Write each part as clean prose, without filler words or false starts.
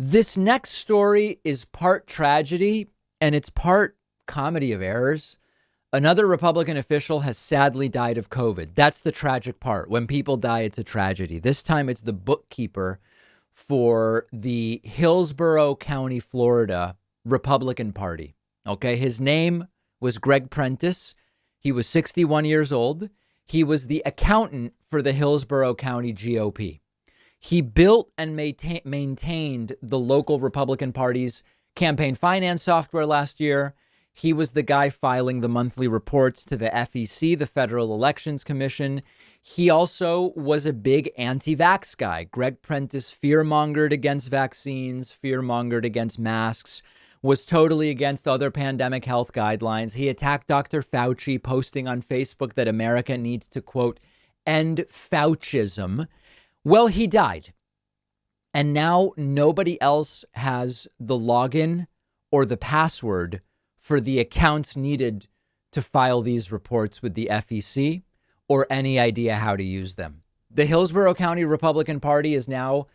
This next story is part tragedy and it's part comedy of errors. Another Republican official has sadly died of COVID. That's the tragic part. When people die, it's a tragedy. This time it's the bookkeeper for the Hillsborough County, Florida Republican Party. Okay. His name was Greg Prentice. He was 61 years old. He was the accountant for the Hillsborough County GOP. He built and maintained the local Republican Party's campaign finance software last year. He was the guy filing the monthly reports to the FEC, the Federal Elections Commission. He also was a big anti-vax guy. Greg Prentice fear-mongered against vaccines, fear-mongered against masks, was totally against other pandemic health guidelines. He attacked Dr. Fauci, posting on Facebook that America needs to, quote, end Faucism. Well, he died. And now nobody else has the login or the password for the accounts needed to file these reports with the FEC or any idea how to use them. The Hillsborough County Republican Party is now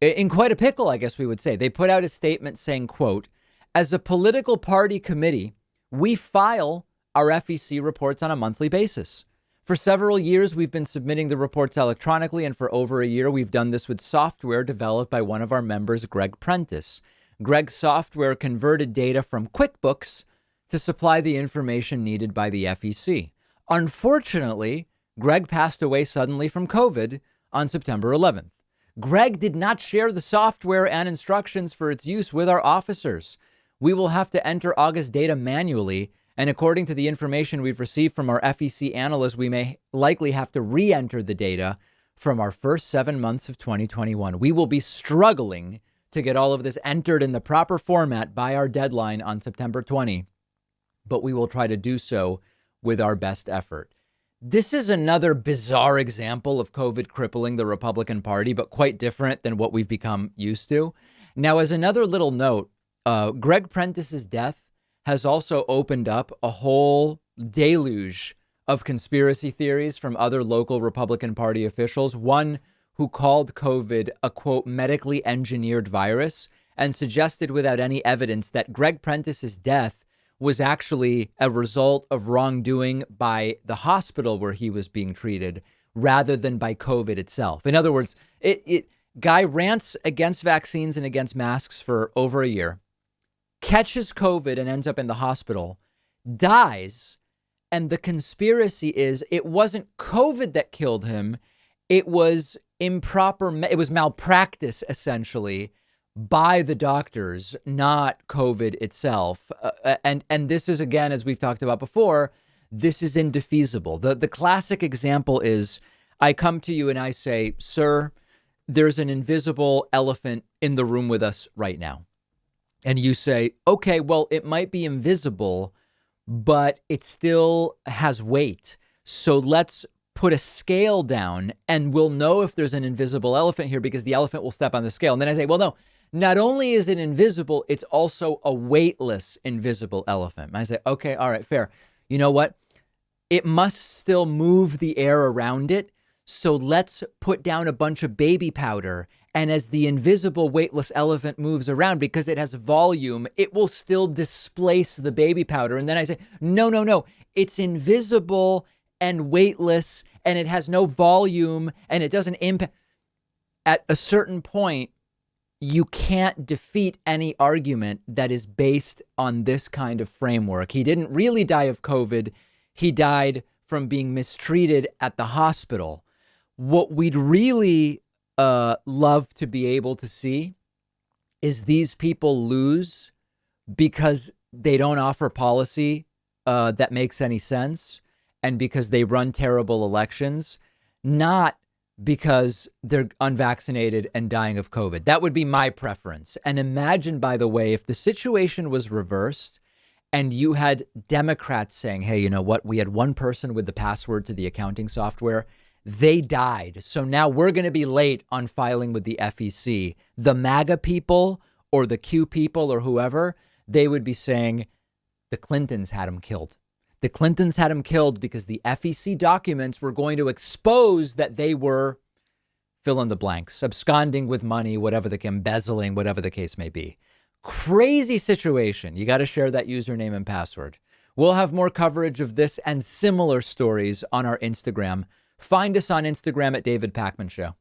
in quite a pickle, I guess we would say. They put out a statement saying, quote, as a political party committee, we file our FEC reports on a monthly basis. For several years, we've been submitting the reports electronically, and for over a year, we've done this with software developed by one of our members, Greg Prentice. Greg's software converted data from QuickBooks to supply the information needed by the FEC. Unfortunately, Greg passed away suddenly from COVID on September 11th. Greg did not share the software and instructions for its use with our officers. We will have to enter August data manually, and according to the information we've received from our FEC analysts, we may likely have to re-enter the data from our first 7 months of 2021. We will be struggling to get all of this entered in the proper format by our deadline on September 20, but we will try to do so with our best effort. This is another bizarre example of COVID crippling the Republican Party, but quite different than what we've become used to. Now, as another little note, Greg Prentice's death has also opened up a whole deluge of conspiracy theories from other local Republican Party officials. One who called COVID a, quote, medically engineered virus and suggested without any evidence that Greg Prentice's death was actually a result of wrongdoing by the hospital where he was being treated rather than by COVID itself. In other words, guy rants against vaccines and against masks for over a year, catches COVID and ends up in the hospital, dies. And the conspiracy is it wasn't COVID that killed him. It was it was malpractice, essentially, by the doctors, not COVID itself. And this is, again, as we've talked about before, this is indefeasible. The classic example is I come to you and I say, sir, there's an invisible elephant in the room with us right now. And you say, OK, well, it might be invisible, but it still has weight. So let's put a scale down and we'll know if there's an invisible elephant here because the elephant will step on the scale. And then I say, well, no, not only is it invisible, it's also a weightless invisible elephant. And I say, OK, all right, fair. You know what? It must still move the air around it. So let's put down a bunch of baby powder. And as the invisible weightless elephant moves around, because it has volume, it will still displace the baby powder. And then I say, no, it's invisible and weightless and it has no volume and it doesn't impact. At a certain point, you can't defeat any argument that is based on this kind of framework. He didn't really die of COVID. He died from being mistreated at the hospital. What we'd really love to be able to see is these people lose because they don't offer policy that makes any sense and because they run terrible elections, not because they're unvaccinated and dying of COVID. That would be my preference. And imagine, by the way, if the situation was reversed and you had Democrats saying, hey, you know what? We had one person with the password to the accounting software. They died. So now we're going to be late on filing with the FEC. The MAGA people or the Q people or whoever, they would be saying the Clintons had him killed. The Clintons had him killed because the FEC documents were going to expose that they were fill in the blanks, absconding with money, embezzling, whatever the case may be. Crazy situation. You got to share that username and password. We'll have more coverage of this and similar stories on our Instagram. Find us on Instagram at David Pakman Show.